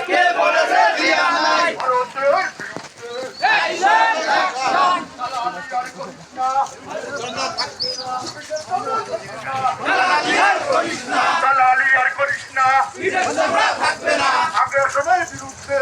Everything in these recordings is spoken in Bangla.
কে বলেছে জিয়া নাই দালালি আর করিস না থাকবে না আগ্রাসনের বিরুদ্ধে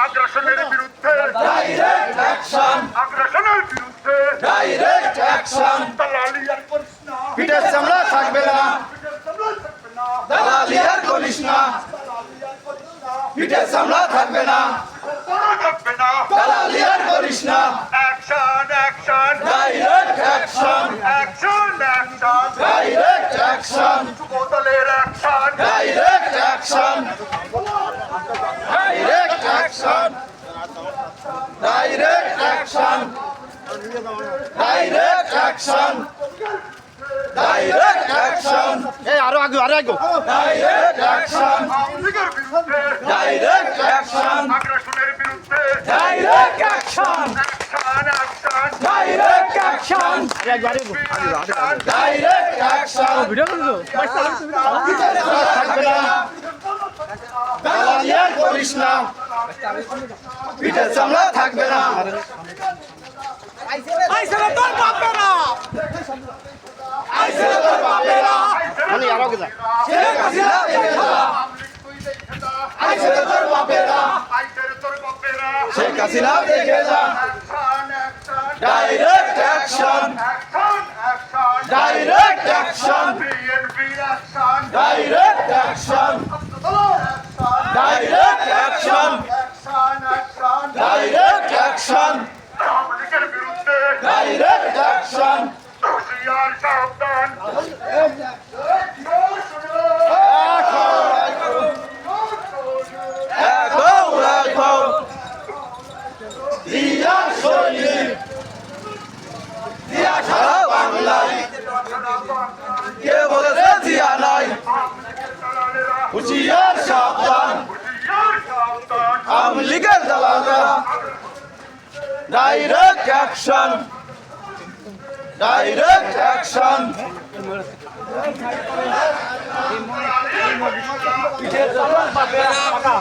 আগ্রাসনের বিরুদ্ধে আগ্রাসনের বিরুদ্ধে আগ্রাসনের বিরুদ্ধে দালালি আর করিস না পিঠের চামড়া থাকবে না দালালি আর করিস না পিঠের চামড়া থাকবে না দালালি আর করিস না action action direct action action action direct action যুবদলের action direct action direct action direct action direct action direct action এই আরো আগে ডাইরেক্ট অ্যাকশন আওয়ামী লীগের বিরুদ্ধে ডাইরেক্ট অ্যাকশন আগ্রাসনের বিরুদ্ধে direct action action action direct action direct action video থাকবে না দালালি আর করিস না পিঠের চামড়া থাকবে না তোর বাপেরা মানে আরো কি শেখ হাসিনা দেখে যা আইছে তোর বাপেরা শেখ হাসিনা দেখে যা direct action direct action direct action direct action direct action direct action কে বলেছে জিয়া নাই হুঁশিয়ার সাবধান আওয়ামী লীগের দালালরা ডাইরেক্ট অ্যাকশন ডাইরেক্ট অ্যাকশন পিঠের চামড়া থাকবে না